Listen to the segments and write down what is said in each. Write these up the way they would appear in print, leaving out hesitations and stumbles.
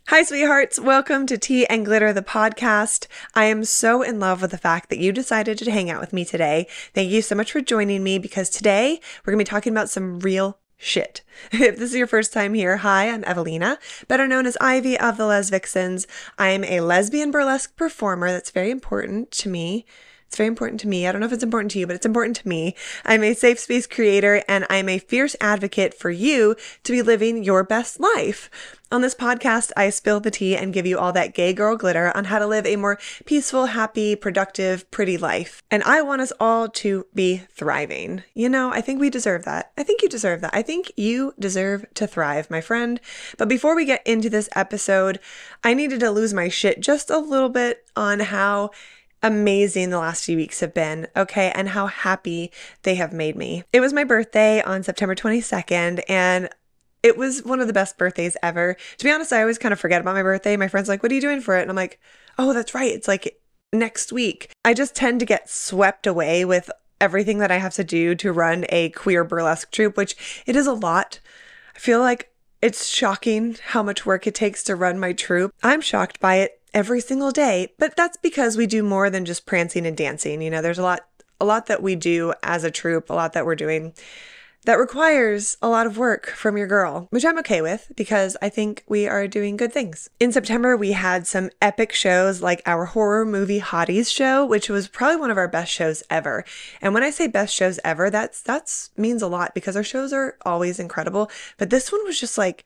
Hi, sweethearts. Welcome to Tea and Glitter, the podcast. I am so in love with the fact that you decided to hang out with me today. Thank you so much for joining me because today we're going to be talking about some real shit. If this is your first time here, hi, I'm Evelina, better known as Ivy of the Les Vixens. I am a lesbian burlesque performer. That's very important to me. It's very important to me. I don't know if it's important to you, but it's important to me. I'm a safe space creator and I'm a fierce advocate for you to be living your best life. On this podcast, I spill the tea and give you all that gay girl glitter on how to live a more peaceful, happy, productive, pretty life. And I want us all to be thriving. You know, I think we deserve that. I think you deserve that. I think you deserve to thrive, my friend. But before we get into this episode, I needed to lose my shit just a little bit on how amazing the last few weeks have been, okay, and how happy they have made me. It was my birthday on September 22nd, and it was one of the best birthdays ever. To be honest, I always kind of forget about my birthday. My friends are like, what are you doing for it? And I'm like, oh, that's right. It's like next week. I just tend to get swept away with everything that I have to do to run a queer burlesque troupe, which it is a lot. I feel like it's shocking how much work it takes to run my troupe. I'm shocked by it every single day, but that's because we do more than just prancing and dancing. You know, there's a lot that we do as a troupe, a lot that we're doing that requires a lot of work from your girl, which I'm okay with because I think we are doing good things. In September, we had some epic shows like our horror movie Hotties show, which was probably one of our best shows ever. And when I say best shows ever, that's means a lot because our shows are always incredible. But this one was just like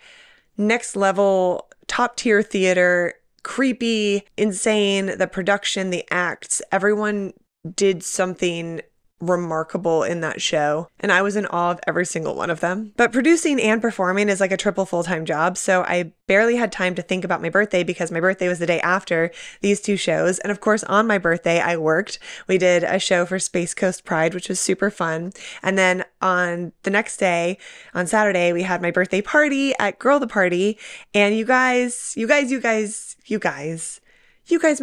next level, top tier theater, creepy, insane, the production, the acts, everyone did something remarkable in that show, and I was in awe of every single one of them. But producing and performing is like a triple full-time job, so I barely had time to think about my birthday because my birthday was the day after these two shows, and of course on my birthday I worked. We did a show for Space Coast Pride, which was super fun, and then on the next day, on Saturday, we had my birthday party at Girl the Party, and you guys made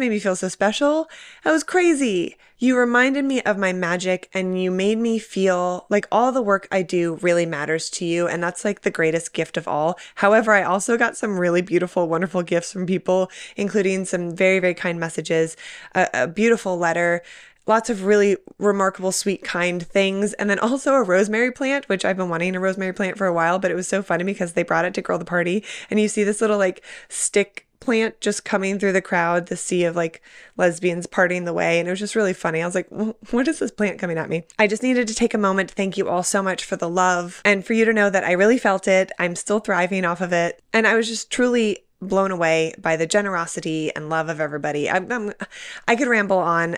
me feel so special. That was crazy. You reminded me of my magic and you made me feel like all the work I do really matters to you. And that's like the greatest gift of all. However, I also got some really beautiful, wonderful gifts from people, including some very, very kind messages, a beautiful letter, lots of really remarkable, sweet, kind things. And then also a rosemary plant, which I've been wanting a rosemary plant for a while, but it was so funny because they brought it to Girl the Party. And you see this little like stick plant just coming through the crowd, the sea of like lesbians parting the way. And it was just really funny. I was like, what is this plant coming at me? I just needed to take a moment to thank you all so much for the love and for you to know that I really felt it. I'm still thriving off of it. And I was just truly blown away by the generosity and love of everybody. I could ramble on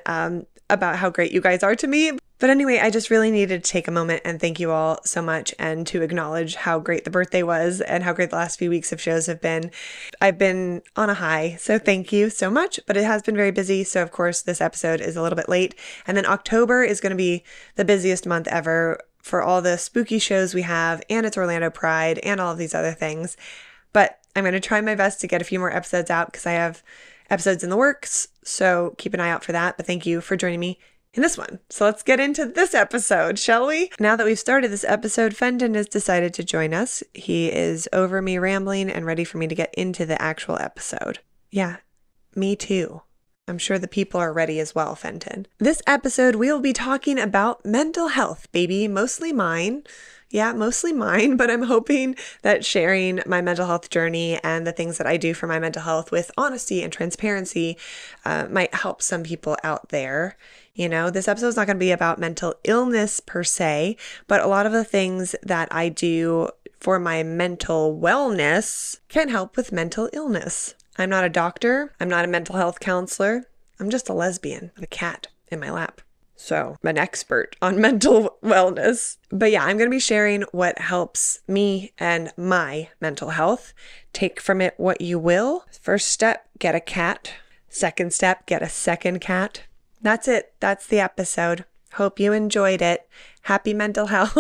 about how great you guys are to me. But anyway, I just really needed to take a moment and thank you all so much and to acknowledge how great the birthday was and how great the last few weeks of shows have been. I've been on a high, so thank you so much, but it has been very busy. So of course, this episode is a little bit late. And then October is going to be the busiest month ever for all the spooky shows we have, and it's Orlando Pride and all of these other things. But I'm going to try my best to get a few more episodes out because I have episodes in the works. So keep an eye out for that. But thank you for joining me in this one. So let's get into this episode, shall we? Now that we've started this episode, Fenton has decided to join us. He is over me rambling and ready for me to get into the actual episode. Yeah, me too. I'm sure the people are ready as well, Fenton. This episode, we'll be talking about mental health, baby. Mostly mine. Yeah, mostly mine, but I'm hoping that sharing my mental health journey and the things that I do for my mental health with honesty and transparency might help some people out there. You know, this episode is not going to be about mental illness per se, but a lot of the things that I do for my mental wellness can help with mental illness. I'm not a doctor. I'm not a mental health counselor. I'm just a lesbian with a cat in my lap. So I'm an expert on mental wellness. But yeah, I'm going to be sharing what helps me and my mental health. Take from it what you will. First step, get a cat. Second step, get a second cat. That's it. That's the episode. Hope you enjoyed it. Happy mental health.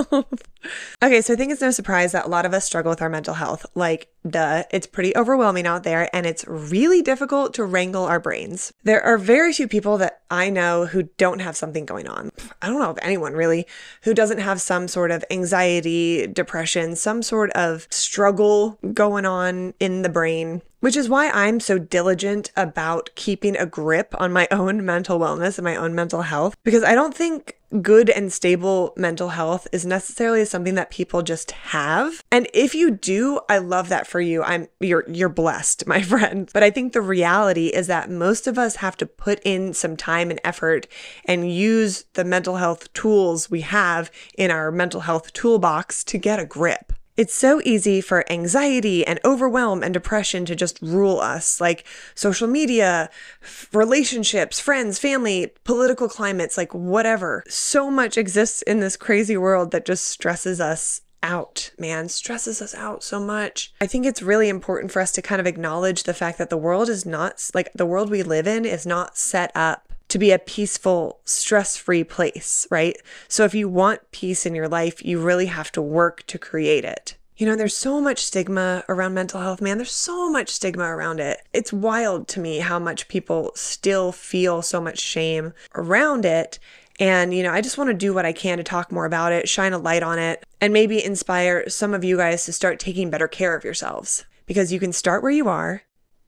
Okay, so I think it's no surprise that a lot of us struggle with our mental health. Like, duh, it's pretty overwhelming out there and it's really difficult to wrangle our brains. There are very few people that I know who don't have something going on. I don't know of anyone really who doesn't have some sort of anxiety, depression, some sort of struggle going on in the brain. which is why I'm so diligent about keeping a grip on my own mental wellness and my own mental health, because I don't think good and stable mental health is necessarily something that people just have. And if you do, I love that for you. You're blessed, my friend. But I think the reality is that most of us have to put in some time and effort and use the mental health tools we have in our mental health toolbox to get a grip. It's so easy for anxiety and overwhelm and depression to just rule us, like social media, relationships, friends, family, political climates, like whatever. So much exists in this crazy world that just stresses us out, man, stresses us out so much. I think it's really important for us to kind of acknowledge the fact that the world is not, like the world we live in is not set up to be a peaceful, stress-free place, right? So if you want peace in your life, you really have to work to create it. You know, there's so much stigma around mental health, man. There's so much stigma around it. It's wild to me how much people still feel so much shame around it. And, you know, I just want to do what I can to talk more about it, shine a light on it, and maybe inspire some of you guys to start taking better care of yourselves. Because you can start where you are,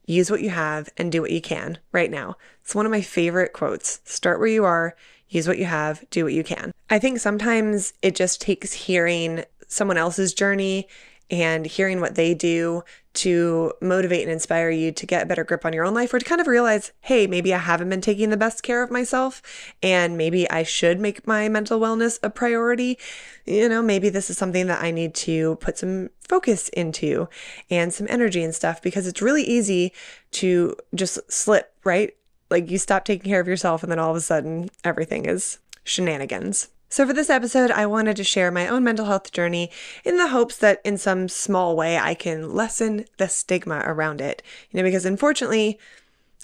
use what you have, and do what you can right now. It's one of my favorite quotes. Start where you are, use what you have, do what you can. I think sometimes it just takes hearing someone else's journey and hearing what they do to motivate and inspire you to get a better grip on your own life, or to kind of realize, hey, maybe I haven't been taking the best care of myself and maybe I should make my mental wellness a priority. You know, maybe this is something that I need to put some focus into and some energy and stuff, because it's really easy to just slip, right? Like you stop taking care of yourself and then all of a sudden everything is shenanigans. So for this episode, I wanted to share my own mental health journey in the hopes that in some small way I can lessen the stigma around it. You know, because unfortunately,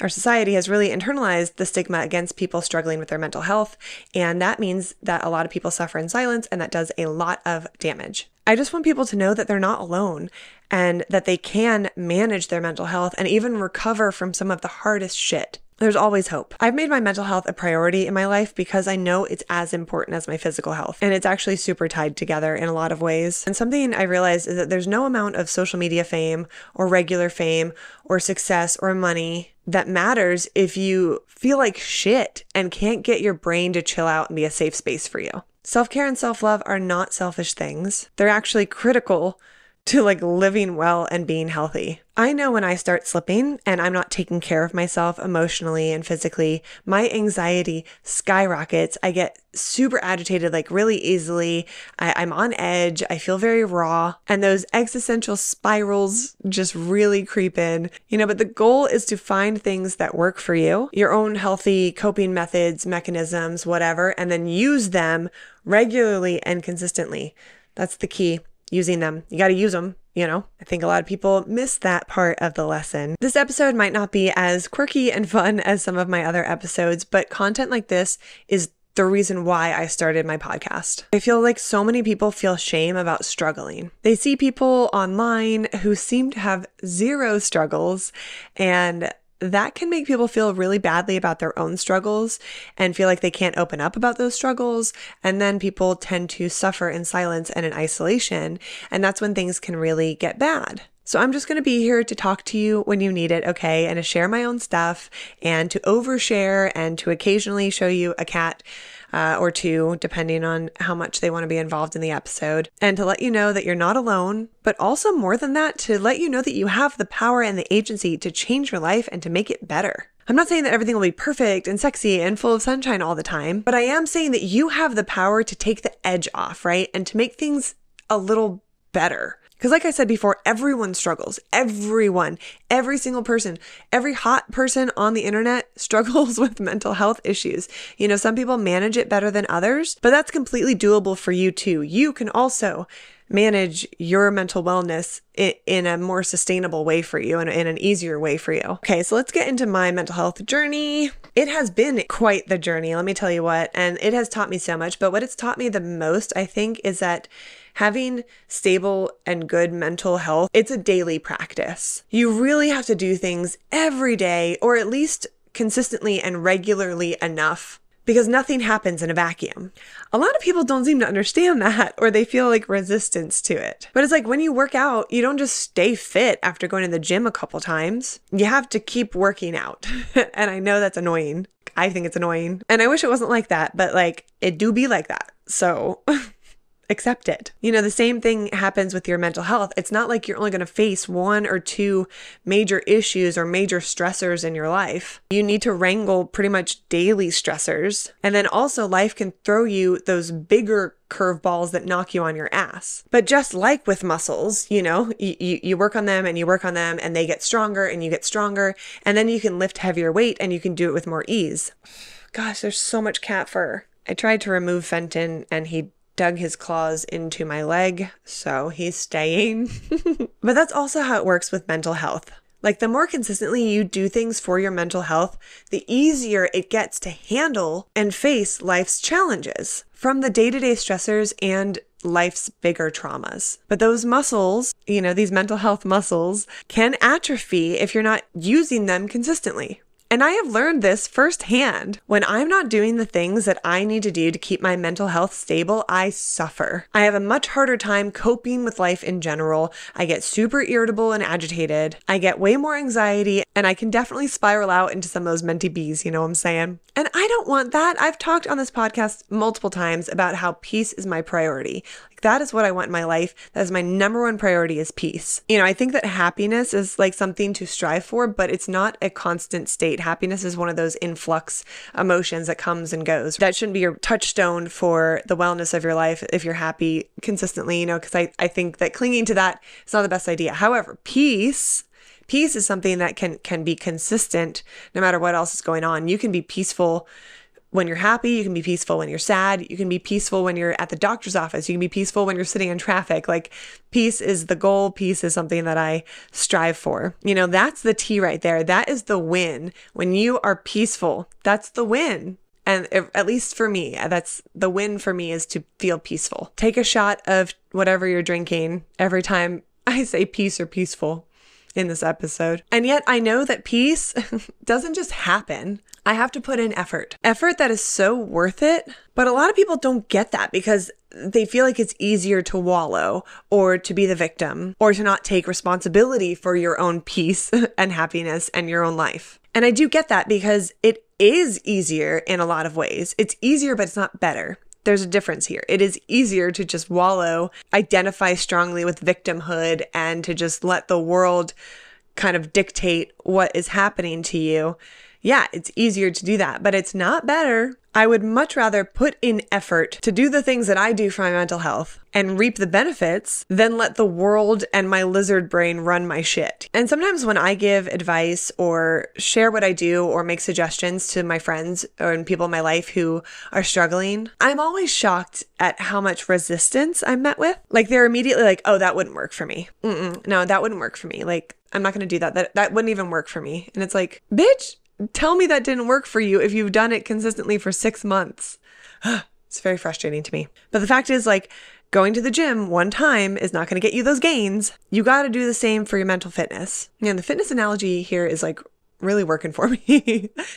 our society has really internalized the stigma against people struggling with their mental health, and that means that a lot of people suffer in silence, and that does a lot of damage. I just want people to know that they're not alone and that they can manage their mental health and even recover from some of the hardest shit. There's always hope. I've made my mental health a priority in my life because I know it's as important as my physical health. And it's actually super tied together in a lot of ways. And something I realized is that there's no amount of social media fame or regular fame or success or money that matters if you feel like shit and can't get your brain to chill out and be a safe space for you. Self-care and self-love are not selfish things. They're actually critical to like living well and being healthy. I know when I start slipping and I'm not taking care of myself emotionally and physically, my anxiety skyrockets. I get super agitated like really easily. I'm on edge. I feel very raw. And those existential spirals just really creep in. You know, but the goal is to find things that work for you, your own healthy coping methods, mechanisms, whatever, and then use them regularly and consistently. That's the key. Using them. You got to use them, you know? I think a lot of people miss that part of the lesson. This episode might not be as quirky and fun as some of my other episodes, but content like this is the reason why I started my podcast. I feel like so many people feel shame about struggling. They see people online who seem to have zero struggles, and that can make people feel really badly about their own struggles and feel like they can't open up about those struggles. And then people tend to suffer in silence and in isolation. And that's when things can really get bad. So I'm just going to be here to talk to you when you need it, okay? And to share my own stuff and to overshare and to occasionally show you a cat or two, depending on how much they want to be involved in the episode, and to let you know that you're not alone, but also more than that, to let you know that you have the power and the agency to change your life and to make it better. I'm not saying that everything will be perfect and sexy and full of sunshine all the time, but I am saying that you have the power to take the edge off, right? And to make things a little better. Because like I said before, everyone struggles. Everyone, every single person, every hot person on the internet struggles with mental health issues. You know, some people manage it better than others, but that's completely doable for you too. You can also manage your mental wellness in a more sustainable way for you and in an easier way for you. Okay, so let's get into my mental health journey. It has been quite the journey, let me tell you what, and it has taught me so much, but what it's taught me the most, I think, is that having stable and good mental health, it's a daily practice. You really have to do things every day, or at least consistently and regularly enough, because nothing happens in a vacuum. A lot of people don't seem to understand that, or they feel like resistance to it. But it's like when you work out, you don't just stay fit after going to the gym a couple times. You have to keep working out. And I know that's annoying. I think it's annoying. And I wish it wasn't like that, but like it do be like that. So accept it. You know, the same thing happens with your mental health. It's not like you're only going to face one or two major issues or major stressors in your life. You need to wrangle pretty much daily stressors. And then also life can throw you those bigger curveballs that knock you on your ass. But just like with muscles, you know, you work on them and you work on them and they get stronger and you get stronger. And then you can lift heavier weight and you can do it with more ease. Gosh, there's so much cat fur. I tried to remove Fenton and he dug his claws into my leg, so he's staying. But that's also how it works with mental health. Like the more consistently you do things for your mental health, the easier it gets to handle and face life's challenges, from the day-to-day stressors and life's bigger traumas. But those muscles, you know, these mental health muscles, can atrophy if you're not using them consistently. And I have learned this firsthand. When I'm not doing the things that I need to do to keep my mental health stable, I suffer. I have a much harder time coping with life in general. I get super irritable and agitated. I get way more anxiety, and I can definitely spiral out into some of those mentee bees, you know what I'm saying? And I don't want that. I've talked on this podcast multiple times about how peace is my priority. Like that is what I want in my life. That is my number one priority, is peace. You know, I think that happiness is like something to strive for, but it's not a constant state. Happiness is one of those influx emotions that comes and goes. That shouldn't be your touchstone for the wellness of your life if you're happy consistently, you know, because I think that clinging to that is not the best idea. However, peace is something that can be consistent no matter what else is going on. You can be peaceful when you're happy, you can be peaceful when you're sad, you can be peaceful when you're at the doctor's office, you can be peaceful when you're sitting in traffic. Like peace is the goal, peace is something that I strive for. You know, that's the T right there. That is the win. When you are peaceful, that's the win. And at least for me, that's the win for me, is to feel peaceful. Take a shot of whatever you're drinking every time I say peace or peaceful in this episode. And yet I know that peace doesn't just happen. I have to put in effort that is so worth it. But a lot of people don't get that because they feel like it's easier to wallow or to be the victim or to not take responsibility for your own peace and happiness and your own life. And I do get that because it is easier in a lot of ways. It's easier, but it's not better. There's a difference here. It is easier to just wallow, identify strongly with victimhood, and to just let the world kind of dictate what is happening to you. Yeah, it's easier to do that, but it's not better. I would much rather put in effort to do the things that I do for my mental health and reap the benefits than let the world and my lizard brain run my shit. And sometimes when I give advice or share what I do or make suggestions to my friends or people in my life who are struggling, I'm always shocked at how much resistance I'm met with. Like they're immediately like, oh, that wouldn't work for me. No, that wouldn't work for me. Like, I'm not going to do that. That wouldn't even work for me. And it's like, bitch, tell me that didn't work for you if you've done it consistently for 6 months. It's very frustrating to me. But the fact is, like, going to the gym one time is not going to get you those gains. You got to do the same for your mental fitness. And the fitness analogy here is like really working for me.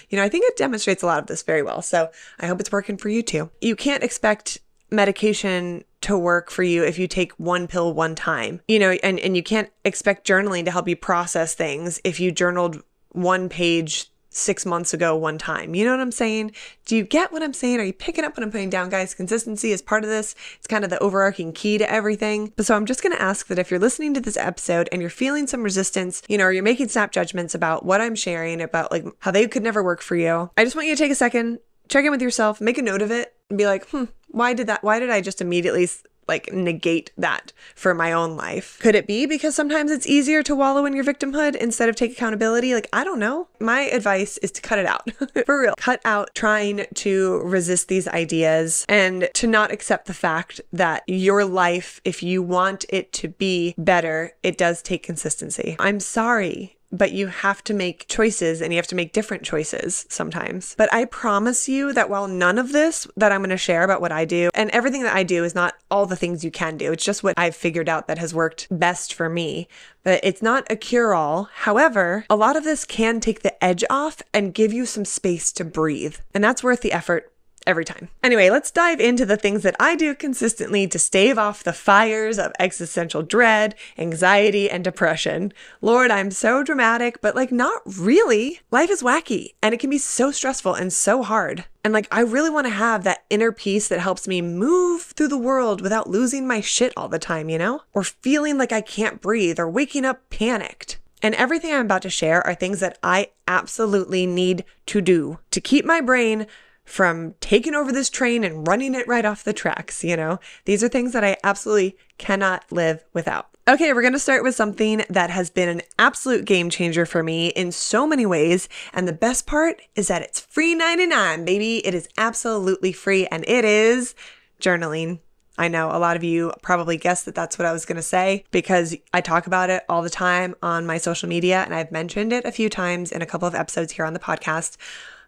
You know, I think it demonstrates a lot of this very well. So I hope it's working for you too. You can't expect medication to work for you if you take one pill one time, you know, and you can't expect journaling to help you process things if you journaled one page 6 months ago one time. You know what I'm saying? Do you get what I'm saying? Are you picking up what I'm putting down, guys? Consistency is part of this. It's kind of the overarching key to everything. But so I'm just going to ask that if you're listening to this episode and you're feeling some resistance, you know, or you're making snap judgments about what I'm sharing about like how they could never work for you, I just want you to take a second, check in with yourself, make a note of it and be like, why did I just immediately like negate that for my own life? Could it be because sometimes it's easier to wallow in your victimhood instead of take accountability? Like, I don't know. My advice is to cut it out. For real. Cut out trying to resist these ideas and to not accept the fact that your life, if you want it to be better, it does take consistency. I'm sorry, but you have to make choices and you have to make different choices sometimes. But I promise you that while none of this that I'm going to share about what I do and everything that I do is not all the things you can do, it's just what I've figured out that has worked best for me. But it's not a cure-all. However, a lot of this can take the edge off and give you some space to breathe. And that's worth the effort. every time. Anyway, let's dive into the things that I do consistently to stave off the fires of existential dread, anxiety, and depression. Lord, I'm so dramatic, but like not really. Life is wacky and it can be so stressful and so hard. And like, I really want to have that inner peace that helps me move through the world without losing my shit all the time, you know? Or feeling like I can't breathe or waking up panicked. And everything I'm about to share are things that I absolutely need to do to keep my brain from taking over this train and running it right off the tracks, you know? These are things that I absolutely cannot live without. Okay, we're going to start with something that has been an absolute game changer for me in so many ways. And the best part is that it's free 99, baby. It is absolutely free, and it is journaling. I know a lot of you probably guessed that that's what I was going to say because I talk about it all the time on my social media, and I've mentioned it a few times in a couple of episodes here on the podcast.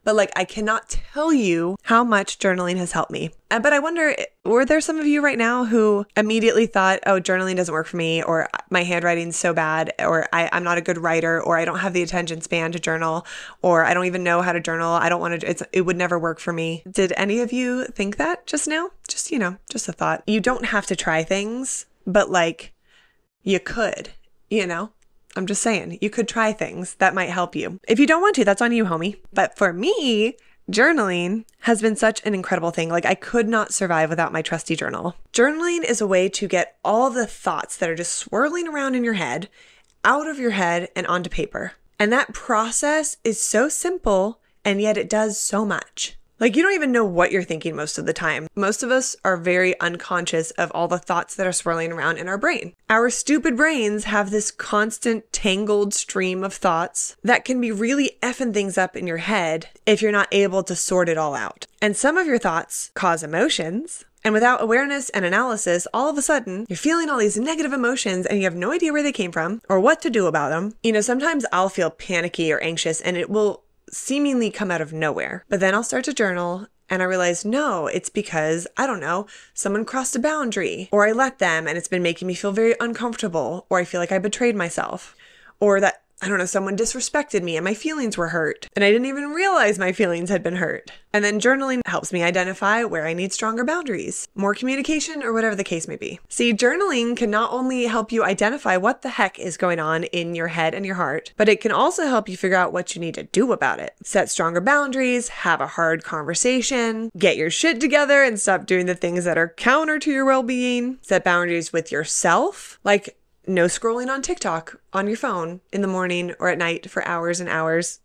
But like, I cannot tell you how much journaling has helped me. But I wonder, were there some of you right now who immediately thought, oh, journaling doesn't work for me, or my handwriting's so bad, or I'm not a good writer, or I don't have the attention span to journal, or I don't even know how to journal. I don't want to, it would never work for me. Did any of you think that just now? Just, just a thought. You don't have to try things, but like you could, I'm just saying, you could try things that might help you. If you don't want to, that's on you, homie. But for me, journaling has been such an incredible thing. Like, I could not survive without my trusty journal. Journaling is a way to get all the thoughts that are just swirling around in your head out of your head and onto paper. And that process is so simple, and yet it does so much. Like, you don't even know what you're thinking most of the time. Most of us are very unconscious of all the thoughts that are swirling around in our brain. Our stupid brains have this constant tangled stream of thoughts that can be really effing things up in your head if you're not able to sort it all out. And some of your thoughts cause emotions. And without awareness and analysis, all of a sudden, you're feeling all these negative emotions and you have no idea where they came from or what to do about them. Sometimes I'll feel panicky or anxious and it will seemingly come out of nowhere. But then I'll start to journal and I realize, no, it's because, I don't know, someone crossed a boundary or I let them and it's been making me feel very uncomfortable, or I feel like I betrayed myself, or that, I don't know, someone disrespected me and my feelings were hurt and I didn't even realize my feelings had been hurt. And then journaling helps me identify where I need stronger boundaries, more communication, or whatever the case may be. See, journaling can not only help you identify what the heck is going on in your head and your heart, but it can also help you figure out what you need to do about it. Set stronger boundaries, have a hard conversation, get your shit together and stop doing the things that are counter to your well-being. Set boundaries with yourself, like no scrolling on TikTok on your phone in the morning or at night for hours and hours.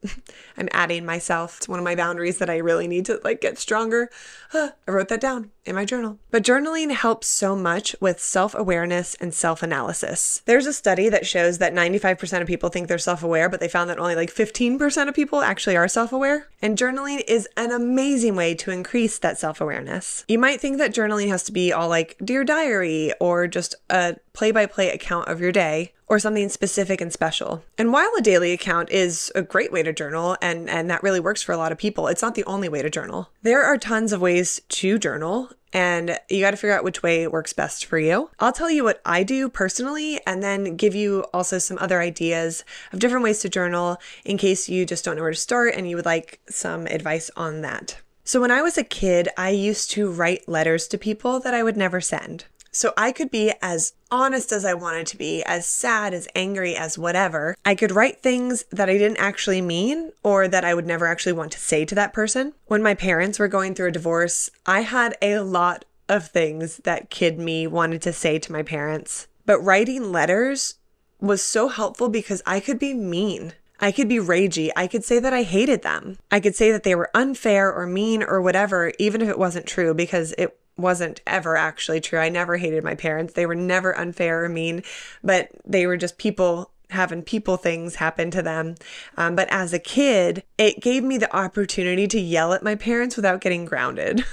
I'm adding myself. It's one of my boundaries that I really need to get stronger. I wrote that down in my journal. But journaling helps so much with self-awareness and self-analysis. There's a study that shows that 95% of people think they're self-aware, but they found that only 15% of people actually are self-aware. And journaling is an amazing way to increase that self-awareness. You might think that journaling has to be all Dear Diary or just a play-by-play account of your day, or something specific and special. And while a daily account is a great way to journal, and that really works for a lot of people, it's not the only way to journal. There are tons of ways to journal, and you got to figure out which way works best for you. I'll tell you what I do personally, and then give you also some other ideas of different ways to journal in case you just don't know where to start and you would like some advice on that. So when I was a kid, I used to write letters to people that I would never send. So I could be as honest as I wanted to be, as sad, as angry, as whatever. I could write things that I didn't actually mean or that I would never actually want to say to that person. When my parents were going through a divorce, I had a lot of things that kid me wanted to say to my parents. But writing letters was so helpful because I could be mean. I could be ragey. I could say that I hated them. I could say that they were unfair or mean or whatever, even if it wasn't true, because it wasn't ever actually true. I never hated my parents. They were never unfair or mean, but they were just people having people things happen to them. But as a kid, it gave me the opportunity to yell at my parents without getting grounded.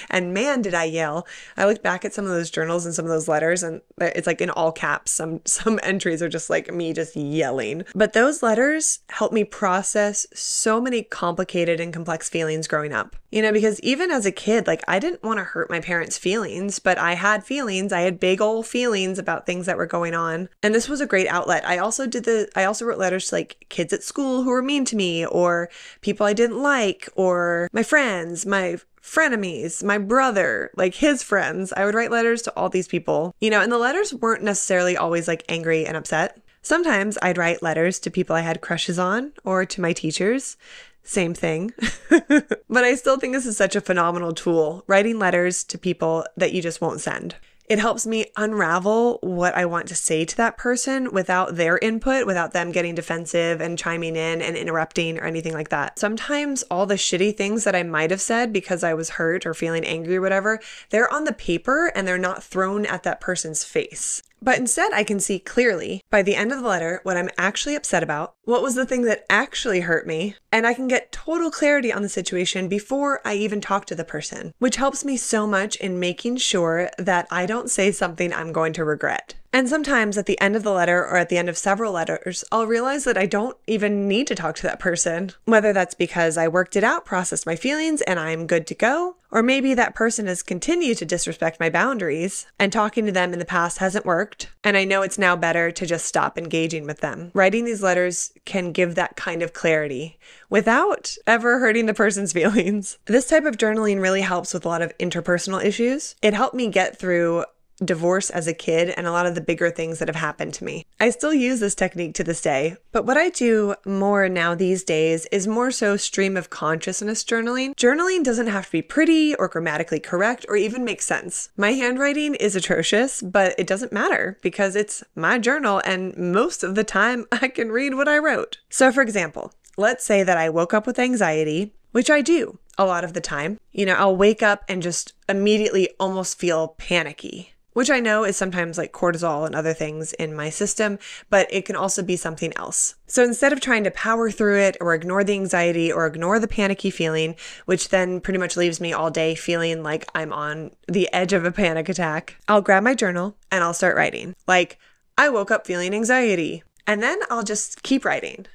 And man, did I yell. I looked back at some of those journals and some of those letters, and it's in all caps. Some entries are just me just yelling. But those letters helped me process so many complicated and complex feelings growing up. Because even as a kid, I didn't want to hurt my parents' feelings, but I had feelings. I had big old feelings about things that were going on. And this was a great outlet. I also wrote letters to kids at school who were mean to me, or people I didn't like, or my friends, my frenemies, my brother, like his friends. I would write letters to all these people, and the letters weren't necessarily always like angry and upset. Sometimes I'd write letters to people I had crushes on or to my teachers. Same thing. But I still think this is such a phenomenal tool, writing letters to people that you just won't send. It helps me unravel what I want to say to that person without their input, without them getting defensive and chiming in and interrupting or anything like that. Sometimes all the shitty things that I might have said because I was hurt or feeling angry or whatever, they're on the paper and they're not thrown at that person's face. But instead, I can see clearly by the end of the letter what I'm actually upset about, what was the thing that actually hurt me, and I can get total clarity on the situation before I even talk to the person, which helps me so much in making sure that I don't say something I'm going to regret. And sometimes at the end of the letter or at the end of several letters, I'll realize that I don't even need to talk to that person, whether that's because I worked it out, processed my feelings, and I'm good to go, or maybe that person has continued to disrespect my boundaries and talking to them in the past hasn't worked, and I know it's now better to just stop engaging with them. Writing these letters can give that kind of clarity without ever hurting the person's feelings. This type of journaling really helps with a lot of interpersonal issues. It helped me get through divorce as a kid and a lot of the bigger things that have happened to me. I still use this technique to this day, but what I do more now these days is more so stream of consciousness journaling. Journaling doesn't have to be pretty or grammatically correct or even make sense. My handwriting is atrocious, but it doesn't matter because it's my journal and most of the time I can read what I wrote. So for example, let's say that I woke up with anxiety, which I do a lot of the time. I'll wake up and just immediately almost feel panicky, which I know is sometimes like cortisol and other things in my system, but it can also be something else. So instead of trying to power through it or ignore the anxiety or ignore the panicky feeling, which then pretty much leaves me all day feeling like I'm on the edge of a panic attack, I'll grab my journal and I'll start writing. Like, I woke up feeling anxiety. And then I'll just keep writing.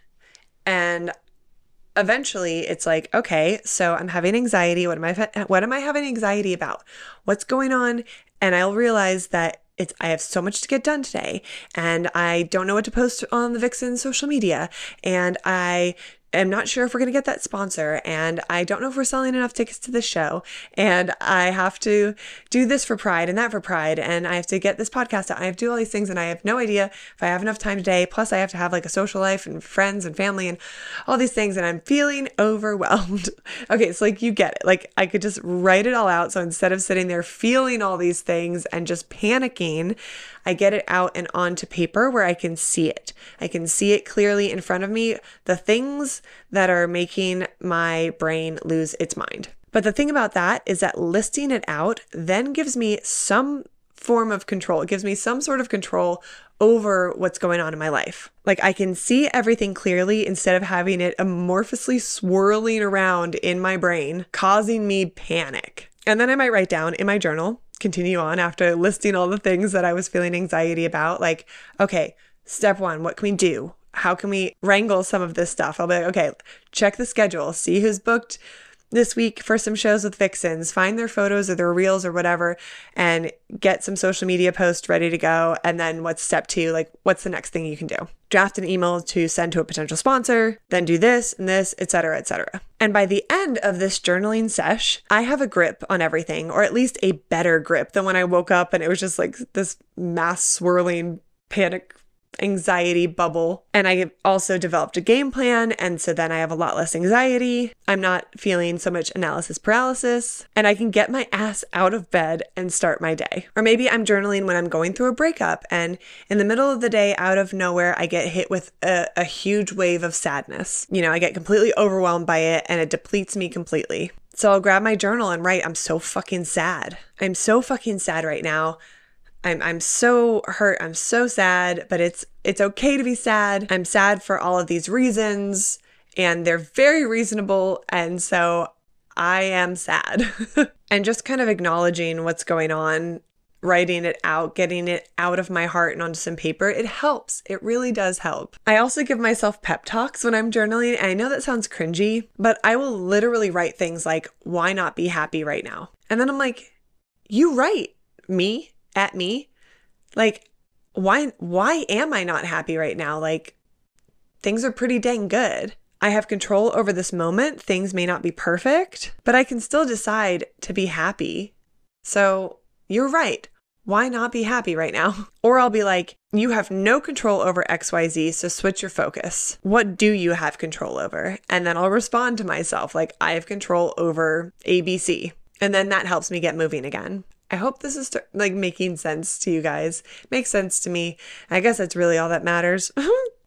And eventually it's like, okay, so I'm having anxiety. What am I having anxiety about? What's going on? And I'll realize that I have so much to get done today, and I don't know what to post on the Vixen social media, and I am not sure if we're going to get that sponsor, and I don't know if we're selling enough tickets to the show, and I have to do this for Pride and that for Pride, and I have to get this podcast out. I have to do all these things, and I have no idea if I have enough time today. Plus, I have to have like a social life and friends and family and all these things, and I'm feeling overwhelmed. Okay, so like you get it. Like I could just write it all out. So instead of sitting there feeling all these things and just panicking, I get it out and onto paper where I can see it. I can see it clearly in front of me, the things that are making my brain lose its mind. But the thing about that is that listing it out then gives me some form of control. It gives me some sort of control over what's going on in my life. Like I can see everything clearly instead of having it amorphously swirling around in my brain, causing me panic. And then I might write down in my journal, continue on after listing all the things that I was feeling anxiety about. Like, okay, step one, what can we do? How can we wrangle some of this stuff? I'll be like, okay, check the schedule, see who's booked this week for some shows with Vixens, find their photos or their reels or whatever, and get some social media posts ready to go. And then what's step two? Like, what's the next thing you can do? Draft an email to send to a potential sponsor, then do this and this, etc., etc. And by the end of this journaling sesh, I have a grip on everything, or at least a better grip than when I woke up and it was just like this mass swirling panic anxiety bubble. And I also developed a game plan. And so then I have a lot less anxiety. I'm not feeling so much analysis paralysis, and I can get my ass out of bed and start my day. Or maybe I'm journaling when I'm going through a breakup, and in the middle of the day, out of nowhere, I get hit with a huge wave of sadness. I get completely overwhelmed by it and it depletes me completely. So I'll grab my journal and write, I'm so fucking sad. I'm so fucking sad right now. I'm so hurt. I'm so sad, but it's okay to be sad. I'm sad for all of these reasons, and they're very reasonable. And so I am sad. And just kind of acknowledging what's going on, writing it out, getting it out of my heart and onto some paper, it helps. It really does help. I also give myself pep talks when I'm journaling. And I know that sounds cringy, but I will literally write things like, why not be happy right now? And then I'm like, you right, me. At me, like, why am I not happy right now? Like, things are pretty dang good. I have control over this moment. Things may not be perfect, but I can still decide to be happy. So you're right. Why not be happy right now? Or I'll be like, you have no control over XYZ, so switch your focus. What do you have control over? And then I'll respond to myself like, I have control over ABC. And then that helps me get moving again. I hope this is like making sense to you guys. Makes sense to me. I guess that's really all that matters.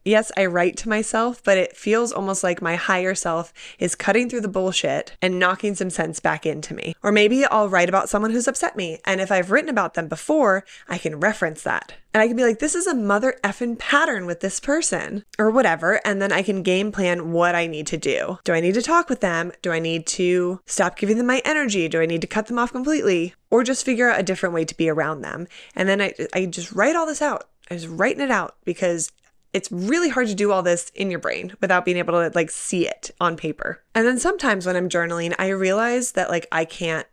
Yes, I write to myself, but it feels almost like my higher self is cutting through the bullshit and knocking some sense back into me. Or maybe I'll write about someone who's upset me, and if I've written about them before, I can reference that. And I can be like, this is a mother effing pattern with this person, or whatever, and then I can game plan what I need to do. Do I need to talk with them? Do I need to stop giving them my energy? Do I need to cut them off completely? Or just figure out a different way to be around them? And then I just write all this out. I just writing it out because it's really hard to do all this in your brain without being able to like see it on paper. And then sometimes when I'm journaling, I realize that like I can't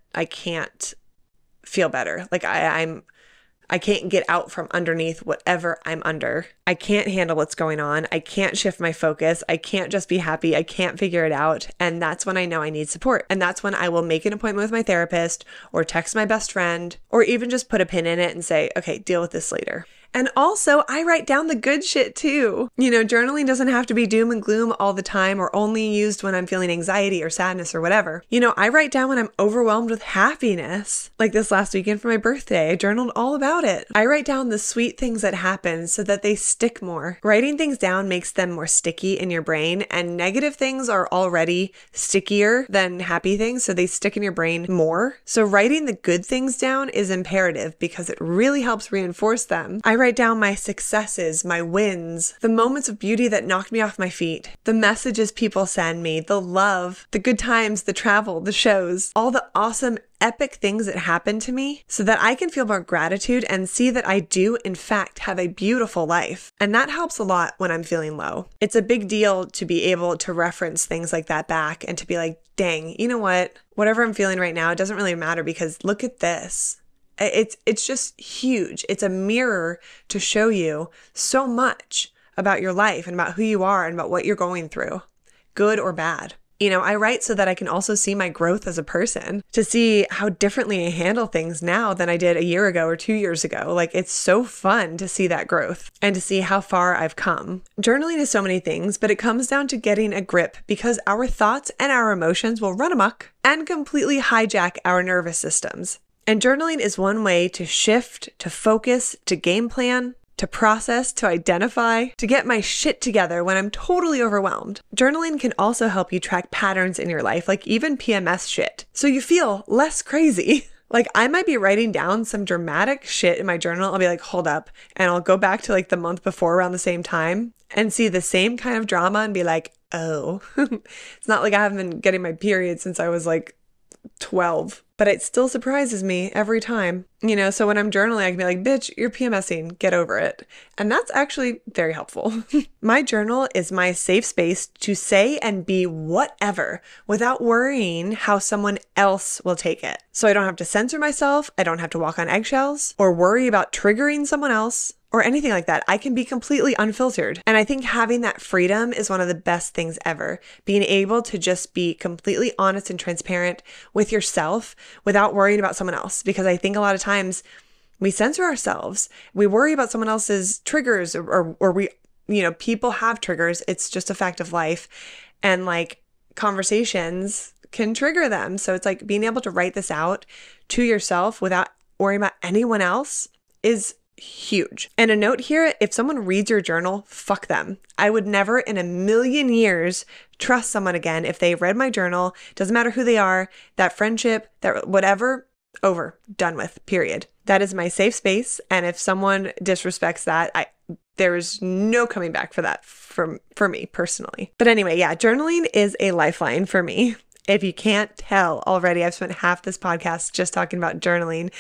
feel better. Like I can't get out from underneath whatever I'm under. I can't handle what's going on. I can't shift my focus. I can't just be happy. I can't figure it out. And that's when I know I need support. And that's when I will make an appointment with my therapist or text my best friend or even just put a pin in it and say, okay, deal with this later. And also, I write down the good shit too. You know, journaling doesn't have to be doom and gloom all the time or only used when I'm feeling anxiety or sadness or whatever. You know, I write down when I'm overwhelmed with happiness. Like this last weekend for my birthday, I journaled all about it. I write down the sweet things that happen so that they stick more. Writing things down makes them more sticky in your brain, and negative things are already stickier than happy things, so they stick in your brain more. So writing the good things down is imperative because it really helps reinforce them. I write down my successes, my wins, the moments of beauty that knocked me off my feet, the messages people send me, the love, the good times, the travel, the shows, all the awesome epic things that happen to me so that I can feel more gratitude and see that I do in fact have a beautiful life. And that helps a lot when I'm feeling low. It's a big deal to be able to reference things like that back and to be like, dang, you know what? Whatever I'm feeling right now, it doesn't really matter because look at this. It's just huge. It's a mirror to show you so much about your life and about who you are and about what you're going through, good or bad. You know, I write so that I can also see my growth as a person, to see how differently I handle things now than I did a year ago or 2 years ago. Like, it's so fun to see that growth and to see how far I've come. Journaling is so many things, but it comes down to getting a grip because our thoughts and our emotions will run amok and completely hijack our nervous systems. And journaling is one way to shift, to focus, to game plan, to process, to identify, to get my shit together when I'm totally overwhelmed. Journaling can also help you track patterns in your life, like even PMS shit, so you feel less crazy. Like, I might be writing down some dramatic shit in my journal. I'll be like, hold up. And I'll go back to like the month before around the same time and see the same kind of drama and be like, oh, it's not like I haven't been getting my period since I was like 12, but it still surprises me every time, you know. So when I'm journaling, I can be like, bitch, you're PMSing, get over it. And that's actually very helpful. My journal is my safe space to say and be whatever without worrying how someone else will take it. So I don't have to censor myself. I don't have to walk on eggshells or worry about triggering someone else or anything like that. I can be completely unfiltered. And I think having that freedom is one of the best things ever. Being able to just be completely honest and transparent with yourself without worrying about someone else. Because I think a lot of times we censor ourselves. We worry about someone else's triggers or we, you know, people have triggers. It's just a fact of life. And like conversations can trigger them. So it's like being able to write this out to yourself without worrying about anyone else is huge. And a note here, if someone reads your journal, fuck them. I would never in a million years trust someone again if they read my journal. Doesn't matter who they are, that friendship, that whatever, over, done with, period. That is my safe space. And if someone disrespects that, there is no coming back for that for me personally. But anyway, yeah, journaling is a lifeline for me. If you can't tell already, I've spent half this podcast just talking about journaling.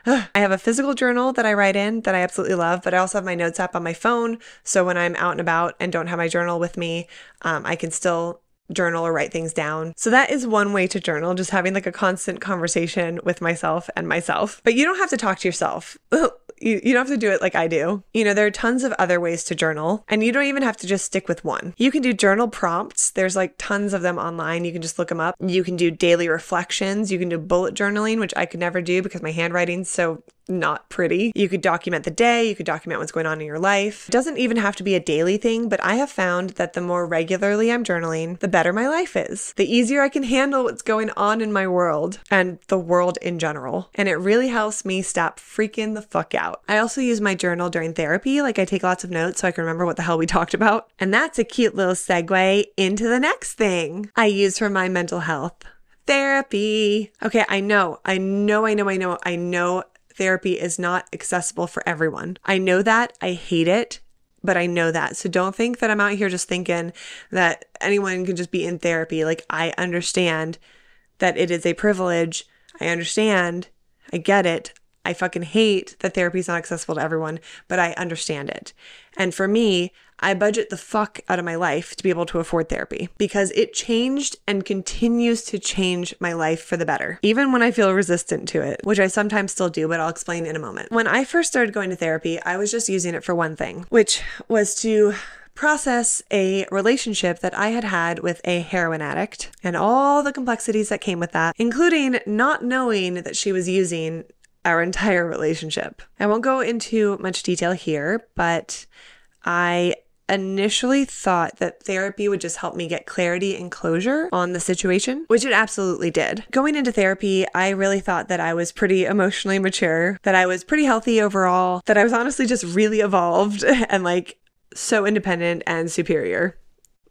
I have a physical journal that I write in that I absolutely love, but I also have my notes app on my phone. So when I'm out and about and don't have my journal with me, I can still journal or write things down. So that is one way to journal, just having like a constant conversation with myself and myself. But you don't have to talk to yourself. You don't have to do it like I do. You know, there are tons of other ways to journal, and you don't even have to just stick with one. You can do journal prompts. There's like tons of them online. You can just look them up. You can do daily reflections. You can do bullet journaling, which I could never do because my handwriting's so not pretty. You could document the day. You could document what's going on in your life. It doesn't even have to be a daily thing, but I have found that the more regularly I'm journaling, the better my life is. The easier I can handle what's going on in my world and the world in general. And it really helps me stop freaking the fuck out. I also use my journal during therapy. Like I take lots of notes so I can remember what the hell we talked about. And that's a cute little segue into the next thing I use for my mental health. Therapy. Okay, I know therapy is not accessible for everyone. I know that. I hate it, but I know that. So don't think that I'm out here just thinking that anyone can just be in therapy. Like, I understand that it is a privilege. I understand. I get it. I fucking hate that therapy is not accessible to everyone, but I understand it. And for me, I budget the fuck out of my life to be able to afford therapy because it changed and continues to change my life for the better, even when I feel resistant to it, which I sometimes still do, but I'll explain in a moment. When I first started going to therapy, I was just using it for one thing, which was to process a relationship that I had had with a heroin addict and all the complexities that came with that, including not knowing that she was using our entire relationship. I won't go into much detail here, but I initially thought that therapy would just help me get clarity and closure on the situation, which it absolutely did. Going into therapy, I really thought that I was pretty emotionally mature, that I was pretty healthy overall, that I was honestly just really evolved and like so independent and superior.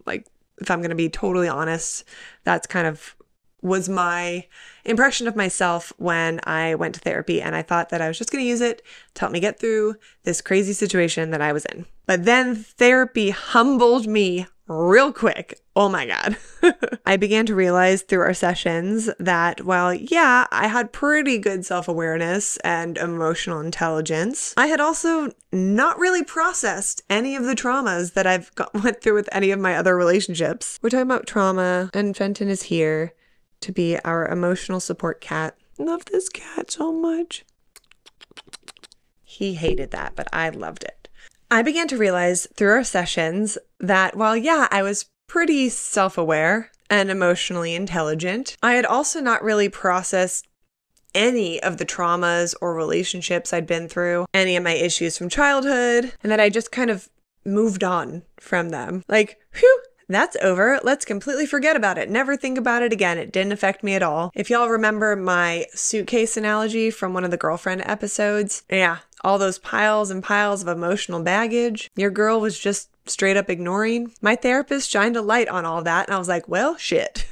Like, if I'm going to be totally honest, that's kind of was my impression of myself when I went to therapy. And I thought that I was just going to use it to help me get through this crazy situation that I was in. But then therapy humbled me real quick. Oh my God. I began to realize through our sessions that while, yeah, I had pretty good self-awareness and emotional intelligence, I had also not really processed any of the traumas that I've went through with any of my other relationships. We're talking about trauma, and Fenton is here to be our emotional support cat. Love this cat so much. He hated that, but I loved it. I began to realize through our sessions that while, yeah, I was pretty self-aware and emotionally intelligent, I had also not really processed any of the traumas or relationships I'd been through, any of my issues from childhood, and that I just kind of moved on from them. Like, whew, that's over. Let's completely forget about it. Never think about it again. It didn't affect me at all. If y'all remember my suitcase analogy from one of the girlfriend episodes, yeah, all those piles and piles of emotional baggage your girl was just straight up ignoring. My therapist shined a light on all that, and I was like, well, shit.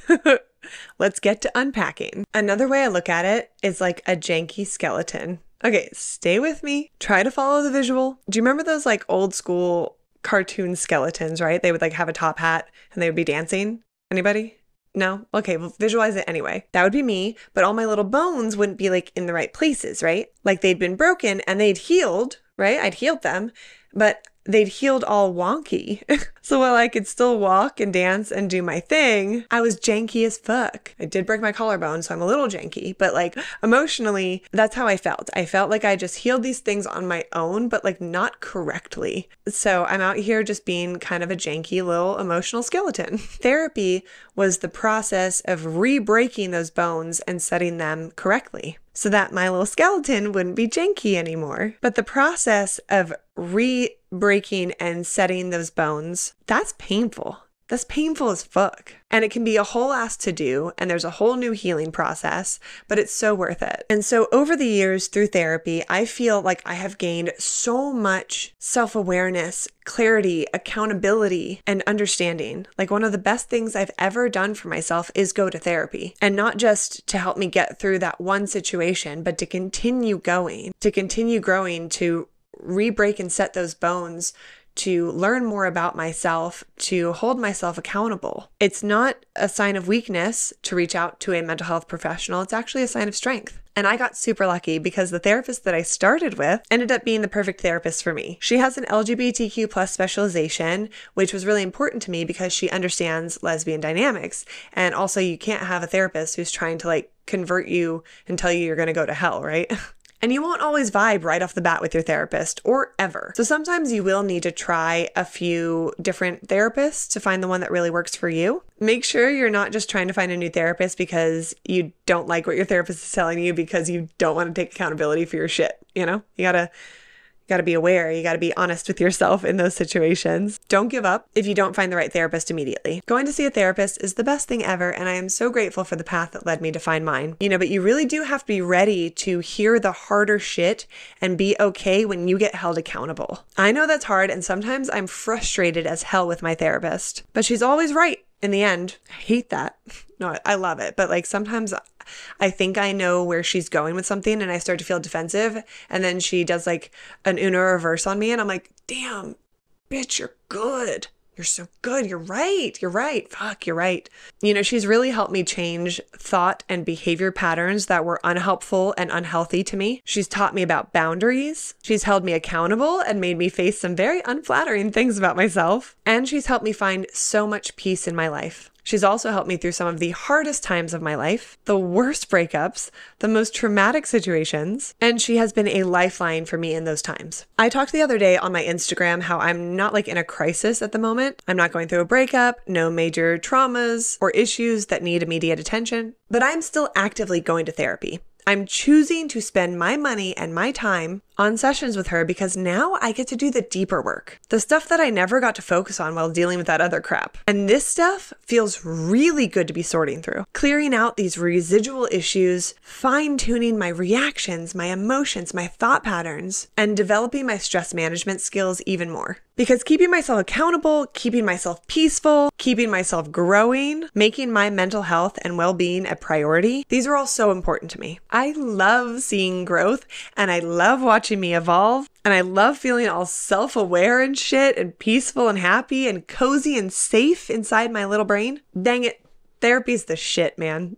Let's get to unpacking. Another way I look at it is like a janky skeleton. Okay, stay with me. Try to follow the visual. Do you remember those like old school cartoon skeletons, right? They would like have a top hat and they would be dancing. Anybody? No? Okay, well, visualize it anyway. That would be me, but all my little bones wouldn't be like in the right places, right? Like they'd been broken and they'd healed, right? I'd healed them, but they'd healed all wonky. So while I could still walk and dance and do my thing, I was janky as fuck. I did break my collarbone, so I'm a little janky, but like emotionally, that's how I felt. I felt like I just healed these things on my own, but like not correctly. So I'm out here just being kind of a janky little emotional skeleton. Therapy was the process of re-breaking those bones and setting them correctly, so that my little skeleton wouldn't be janky anymore. But the process of re-breaking and setting those bones, that's painful. That's painful as fuck. And it can be a whole ass to do, and there's a whole new healing process, but it's so worth it. And so over the years through therapy, I feel like I have gained so much self-awareness, clarity, accountability, and understanding. Like one of the best things I've ever done for myself is go to therapy. And not just to help me get through that one situation, but to continue going, to continue growing, to re-break and set those bones, to learn more about myself, to hold myself accountable. It's not a sign of weakness to reach out to a mental health professional. It's actually a sign of strength. And I got super lucky because the therapist that I started with ended up being the perfect therapist for me. She has an LGBTQ plus specialization, which was really important to me because she understands lesbian dynamics. And also you can't have a therapist who's trying to like convert you and tell you you're going to go to hell, right? And you won't always vibe right off the bat with your therapist or ever. So sometimes you will need to try a few different therapists to find the one that really works for you. Make sure you're not just trying to find a new therapist because you don't like what your therapist is telling you because you don't want to take accountability for your shit. You know, you gotta be aware. You gotta be honest with yourself in those situations. Don't give up if you don't find the right therapist immediately. Going to see a therapist is the best thing ever, and I am so grateful for the path that led me to find mine. But you really do have to be ready to hear the harder shit and be okay when you get held accountable. I know that's hard, and sometimes I'm frustrated as hell with my therapist, but she's always right in the end. I hate that. No, I love it, but sometimes I think I know where she's going with something and I start to feel defensive, and then she does an Uno reverse on me and I'm like, damn, bitch, you're good. You're so good. You're right. You're right. Fuck, you're right. She's really helped me change thought and behavior patterns that were unhelpful and unhealthy to me. She's taught me about boundaries. She's held me accountable and made me face some very unflattering things about myself. And she's helped me find so much peace in my life. She's also helped me through some of the hardest times of my life, the worst breakups, the most traumatic situations, and she has been a lifeline for me in those times. I talked the other day on my Instagram how I'm not in a crisis at the moment. I'm not going through a breakup, no major traumas or issues that need immediate attention, but I'm still actively going to therapy. I'm choosing to spend my money and my time on sessions with her because now I get to do the deeper work, the stuff that I never got to focus on while dealing with that other crap. And this stuff feels really good to be sorting through, clearing out these residual issues, fine-tuning my reactions, my emotions, my thought patterns, and developing my stress management skills even more. Because keeping myself accountable, keeping myself peaceful, keeping myself growing, making my mental health and well-being a priority, these are all so important to me. I love seeing growth and I love watching me evolve and I love feeling all self-aware and shit and peaceful and happy and cozy and safe inside my little brain. Dang it, therapy's the shit, man.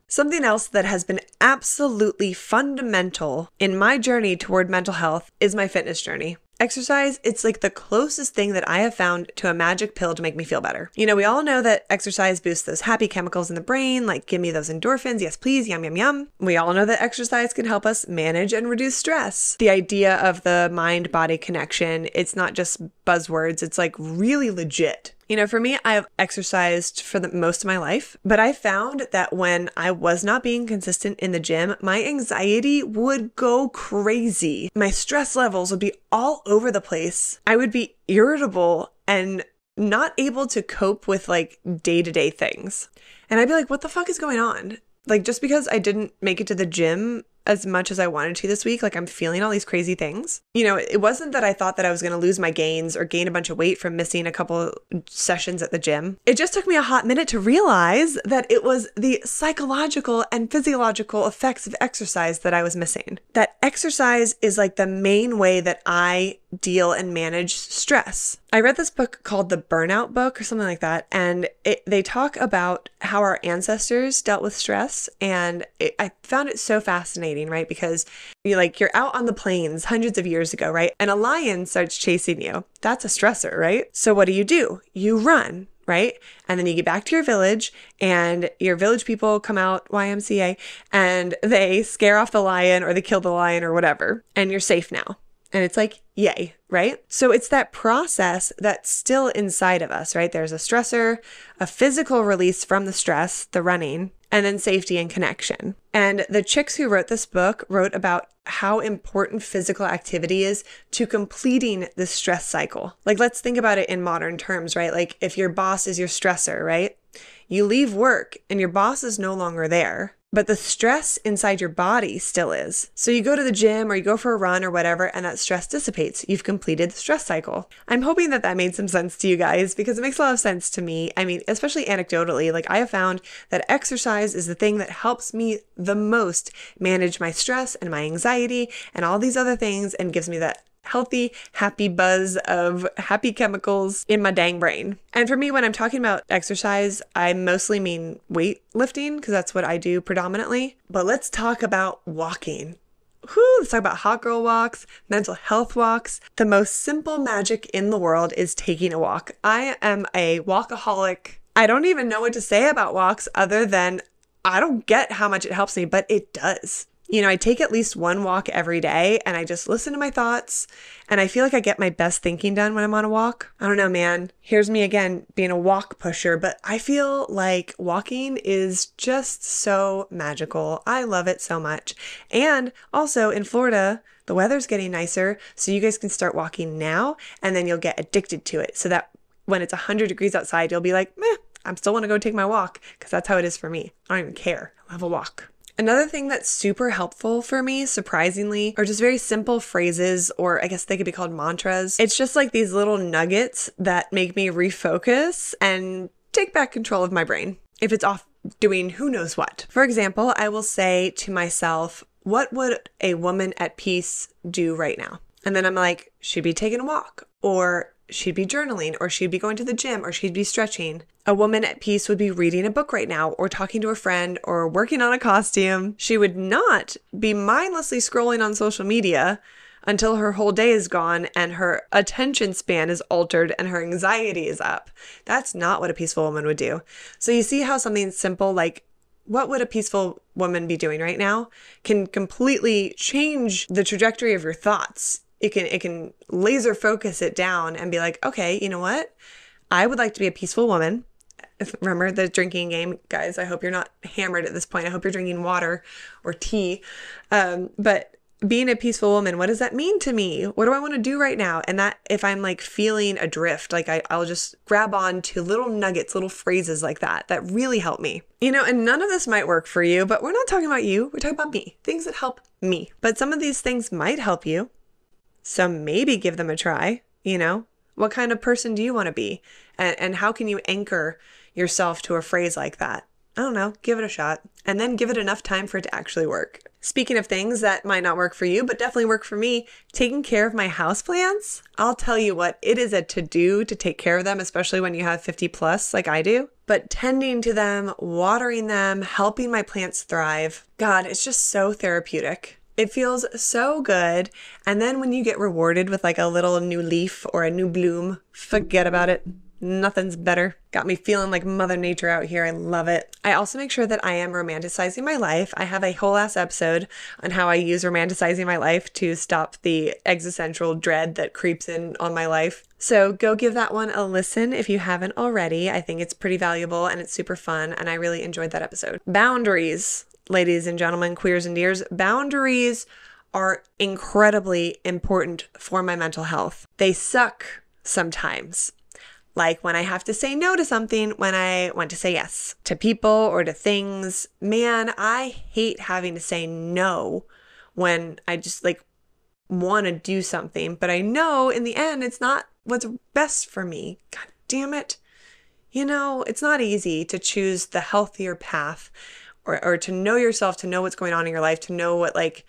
Something else that has been absolutely fundamental in my journey toward mental health is my fitness journey. Exercise, it's the closest thing that I have found to a magic pill to make me feel better. We all know that exercise boosts those happy chemicals in the brain, give me those endorphins, yes please, yum yum yum. We all know that exercise can help us manage and reduce stress. The idea of the mind-body connection, it's not just buzzwords, it's really legit. For me, I've exercised for the most of my life, but I found that when I was not being consistent in the gym, my anxiety would go crazy. My stress levels would be all over the place. I would be irritable and not able to cope with day-to-day things. And I'd be like, what the fuck is going on? Just because I didn't make it to the gym as much as I wanted to this week, I'm feeling all these crazy things. It wasn't that I thought that I was going to lose my gains or gain a bunch of weight from missing a couple sessions at the gym. It just took me a hot minute to realize that it was the psychological and physiological effects of exercise that I was missing. That exercise is the main way that I deal and manage stress. I read this book called The Burnout Book or something like that, and they talk about how our ancestors dealt with stress, and I found it so fascinating, right? Because you're out on the plains hundreds of years ago, right? And a lion starts chasing you. That's a stressor, right? So what do? You run, right? And then you get back to your village and your village people come out, YMCA, and they scare off the lion or they kill the lion or whatever, and you're safe now. And it's yay, right? So it's that process that's still inside of us, right? There's a stressor, a physical release from the stress, the running, and then safety and connection. And the chicks who wrote this book wrote about how important physical activity is to completing the stress cycle. Let's think about it in modern terms, right? If your boss is your stressor, right? You leave work and your boss is no longer there, but the stress inside your body still is. So you go to the gym or you go for a run or whatever, and that stress dissipates. You've completed the stress cycle. I'm hoping that that made some sense to you guys because it makes a lot of sense to me. I mean, especially anecdotally, I have found that exercise is the thing that helps me the most manage my stress and my anxiety and all these other things and gives me that healthy, happy buzz of happy chemicals in my dang brain. And for me, when I'm talking about exercise, I mostly mean weightlifting because that's what I do predominantly. But let's talk about walking. Let's talk about hot girl walks, mental health walks. The most simple magic in the world is taking a walk. I am a walkaholic. I don't even know what to say about walks other than I don't get how much it helps me, but it does. I take at least one walk every day and I just listen to my thoughts, and I feel like I get my best thinking done when I'm on a walk. I don't know, man. Here's me again being a walk pusher, but I feel like walking is just so magical. I love it so much. And also in Florida, the weather's getting nicer, so you guys can start walking now, and then you'll get addicted to it so that when it's 100 degrees outside, you'll be like, meh, I still want to go take my walk, because that's how it is for me. I don't even care. I'll have a walk. Another thing that's super helpful for me, surprisingly, are just very simple phrases, or I guess they could be called mantras. It's just like these little nuggets that make me refocus and take back control of my brain if it's off doing who knows what. For example, I will say to myself, what would a woman at peace do right now? And then I'm like, she'd be taking a walk, or she'd be journaling, or she'd be going to the gym, or she'd be stretching. A woman at peace would be reading a book right now, or talking to a friend, or working on a costume. She would not be mindlessly scrolling on social media until her whole day is gone and her attention span is altered and her anxiety is up. That's not what a peaceful woman would do. So you see how something simple like, what would a peaceful woman be doing right now, can completely change the trajectory of your thoughts. It can laser focus it down and be like, okay, you know what? I would like to be a peaceful woman. Remember the drinking game, guys. I hope you're not hammered at this point. I hope you're drinking water or tea. But being a peaceful woman, what does that mean to me? What do I want to do right now? And that if I'm like feeling adrift, like I'll just grab on to little nuggets, little phrases like that really help me. And none of this might work for you, but we're not talking about you. We're talking about me, things that help me. But some of these things might help you. So maybe give them a try. What kind of person do you want to be? And how can you anchor yourself to a phrase like that? I don't know, give it a shot, and then give it enough time for it to actually work. Speaking of things that might not work for you, but definitely work for me, taking care of my houseplants. I'll tell you what, it is a to-do to take care of them, especially when you have 50 plus like I do. But tending to them, watering them, helping my plants thrive, God, it's just so therapeutic. It feels so good. And then when you get rewarded with like a little new leaf or a new bloom, forget about it. Nothing's better. Got me feeling like Mother Nature out here. I love it. I also make sure that I am romanticizing my life. I have a whole ass episode on how I use romanticizing my life to stop the existential dread that creeps in on my life. So go give that one a listen if you haven't already. I think it's pretty valuable and it's super fun, and I really enjoyed that episode. Boundaries, ladies and gentlemen, queers and dears. Boundaries are incredibly important for my mental health. They suck sometimes. Like when I have to say no to something when I want to say yes to people or to things. Man, I hate having to say no when I just like want to do something, but I know in the end it's not what's best for me. God damn it. It's not easy to choose the healthier path or to know yourself, to know what's going on in your life, to know what like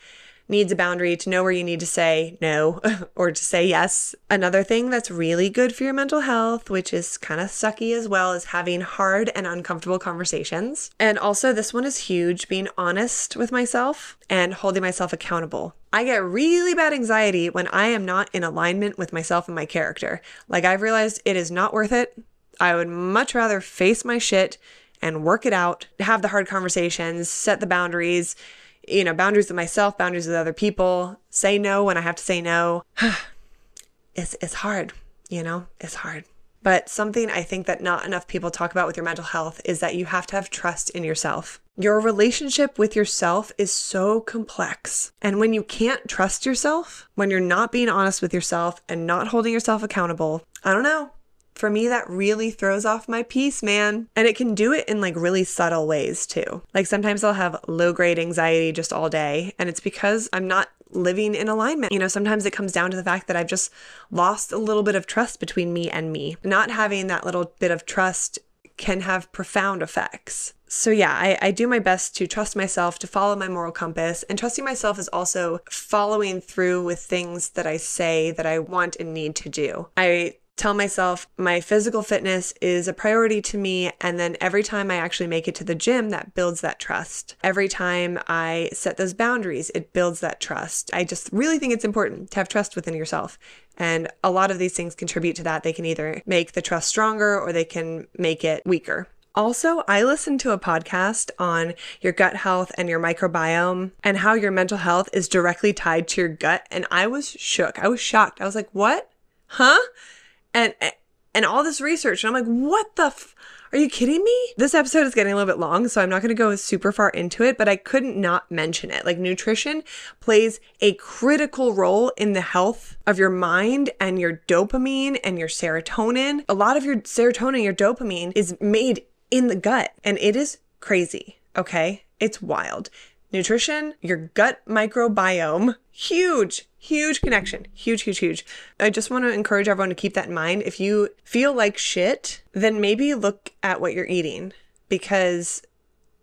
needs a boundary, to know where you need to say no or to say yes. Another thing that's really good for your mental health, which is kind of sucky as well, is having hard and uncomfortable conversations. And also this one is huge, being honest with myself and holding myself accountable. I get really bad anxiety when I am not in alignment with myself and my character. Like I've realized it is not worth it. I would much rather face my shit and work it out, have the hard conversations, set the boundaries, boundaries with myself, boundaries with other people, say no when I have to say no. It's hard, it's hard. But something I think that not enough people talk about with your mental health is that you have to have trust in yourself. Your relationship with yourself is so complex. And when you can't trust yourself, when you're not being honest with yourself and not holding yourself accountable, I don't know. For me, that really throws off my peace, man. And it can do it in like really subtle ways too. Like sometimes I'll have low-grade anxiety just all day, and it's because I'm not living in alignment. Sometimes it comes down to the fact that I've just lost a little bit of trust between me and me. Not having that little bit of trust can have profound effects. So yeah, I do my best to trust myself, to follow my moral compass, and trusting myself is also following through with things that I say that I want and need to do. I tell myself my physical fitness is a priority to me, and then every time I actually make it to the gym, that builds that trust. Every time I set those boundaries, it builds that trust. I just really think it's important to have trust within yourself. And a lot of these things contribute to that. They can either make the trust stronger or they can make it weaker. Also, I listened to a podcast on your gut health and your microbiome and how your mental health is directly tied to your gut. And I was shook. I was shocked. I was like, what? Huh? And all this research. And I'm like, what the are you kidding me? This episode is getting a little bit long, so I'm not going to go super far into it, but I couldn't not mention it. Like, nutrition plays a critical role in the health of your mind and your dopamine and your serotonin. A lot of your serotonin, your dopamine is made in the gut, and it is crazy. Okay. It's wild. Nutrition, your gut microbiome, huge connection. Huge. I just want to encourage everyone to keep that in mind. If you feel like shit, then maybe look at what you're eating, because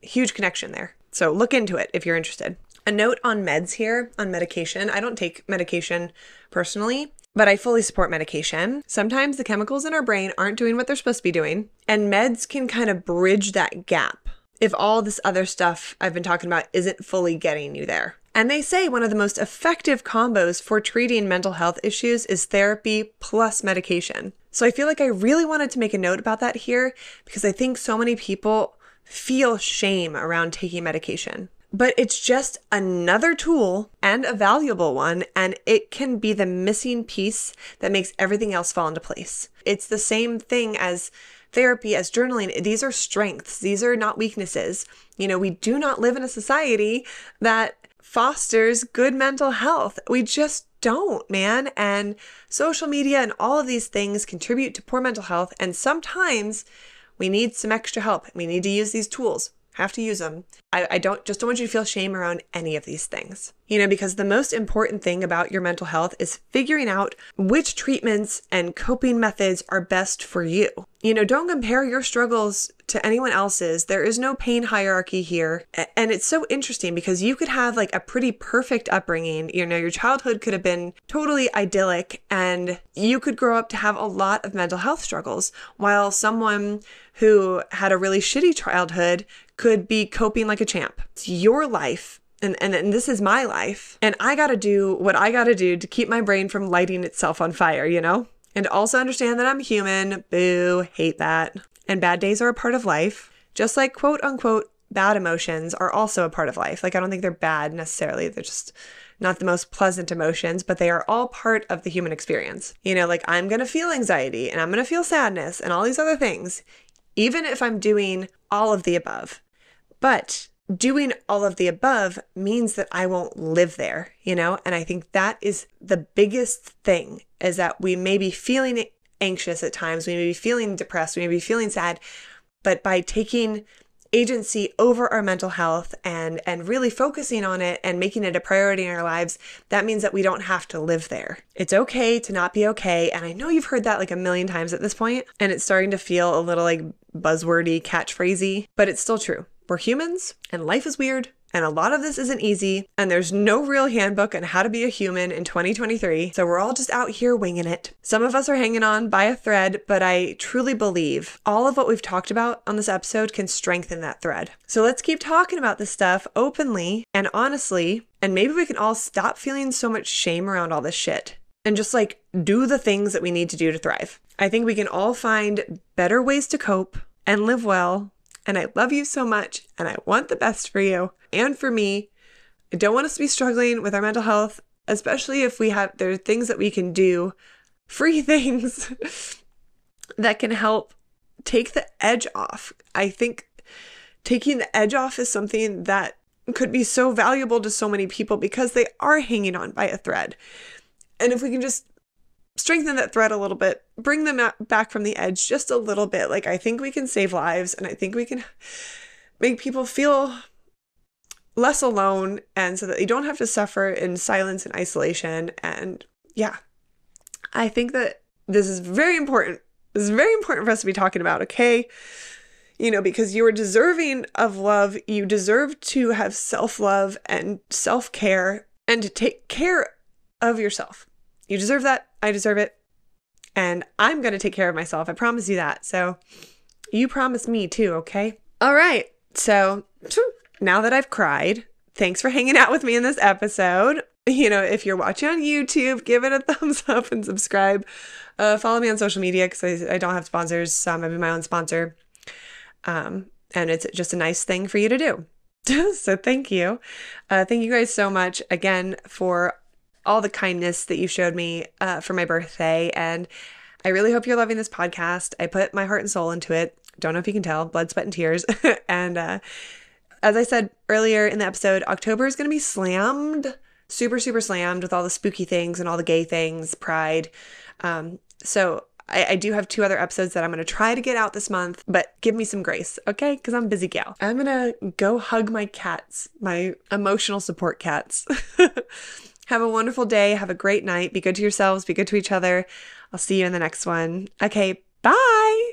huge connection there. So look into it if you're interested. A note on meds here, on medication. I don't take medication personally, but I fully support medication. Sometimes the chemicals in our brain aren't doing what they're supposed to be doing, and meds can kind of bridge that gap if all this other stuff I've been talking about isn't fully getting you there. And they say one of the most effective combos for treating mental health issues is therapy plus medication. So I feel like I really wanted to make a note about that here, because I think so many people feel shame around taking medication. But it's just another tool, and a valuable one, and it can be the missing piece that makes everything else fall into place. It's the same thing as therapy, as journaling. These are strengths. These are not weaknesses. We do not live in a society that fosters good mental health. We just don't, man. And social media and all of these things contribute to poor mental health. And sometimes we need some extra help. We need to use these tools. Have to use them. I don't want you to feel shame around any of these things, because the most important thing about your mental health is figuring out which treatments and coping methods are best for you. Don't compare your struggles to anyone else's. There is no pain hierarchy here. And it's so interesting because you could have like a pretty perfect upbringing. Your childhood could have been totally idyllic, and you could grow up to have a lot of mental health struggles, while someone who had a really shitty childhood could be coping like a champ. It's your life. And this is my life. And I got to do what I got to do to keep my brain from lighting itself on fire, And also understand that I'm human. Boo, hate that. And bad days are a part of life. Just like quote unquote bad emotions are also a part of life. Like, I don't think they're bad necessarily. They're just not the most pleasant emotions, but they are all part of the human experience. Like, I'm going to feel anxiety and I'm going to feel sadness and all these other things, even if I'm doing all of the above. But doing all of the above means that I won't live there, And I think that is the biggest thing, is that we may be feeling anxious at times. We may be feeling depressed. We may be feeling sad. But by taking agency over our mental health and really focusing on it and making it a priority in our lives, that means that we don't have to live there. It's okay to not be okay. And I know you've heard that like a million times at this point, and it's starting to feel a little like buzzwordy, catchphrasey, but it's still true. We're humans, and life is weird, and a lot of this isn't easy, and there's no real handbook on how to be a human in 2023, so we're all just out here winging it. Some of us are hanging on by a thread, but I truly believe all of what we've talked about on this episode can strengthen that thread. So let's keep talking about this stuff openly and honestly, and maybe we can all stop feeling so much shame around all this shit, and just like do the things that we need to do to thrive. I think we can all find better ways to cope and live well. And I love you so much, and I want the best for you and for me. I don't want us to be struggling with our mental health, especially if there are things that we can do, free things that can help take the edge off. I think taking the edge off is something that could be so valuable to so many people because they are hanging on by a thread. And if we can just strengthen that thread a little bit, bring them back from the edge just a little bit. Like, I think we can save lives, and I think we can make people feel less alone, and so that they don't have to suffer in silence and isolation. And yeah, I think that this is very important. This is very important for us to be talking about, okay? Because you are deserving of love. You deserve to have self-love and self-care and to take care of yourself. You deserve that. I deserve it. And I'm going to take care of myself. I promise you that. So you promise me too, okay? All right. So now that I've cried, thanks for hanging out with me in this episode. If you're watching on YouTube, give it a thumbs up and subscribe. Follow me on social media because I don't have sponsors. So I'm going to be my own sponsor. And it's just a nice thing for you to do. So thank you. Thank you guys so much again for all the kindness that you showed me for my birthday. And I really hope you're loving this podcast. I put my heart and soul into it. Don't know if you can tell, blood, sweat, and tears. And as I said earlier in the episode, October is going to be slammed, super, super slammed with all the spooky things and all the gay things, Pride. So I do have 2 other episodes that I'm going to try to get out this month, but give me some grace, okay? Because I'm a busy gal. I'm going to go hug my cats, my emotional support cats. Have a wonderful day. Have a great night. Be good to yourselves. Be good to each other. I'll see you in the next one. Okay, bye.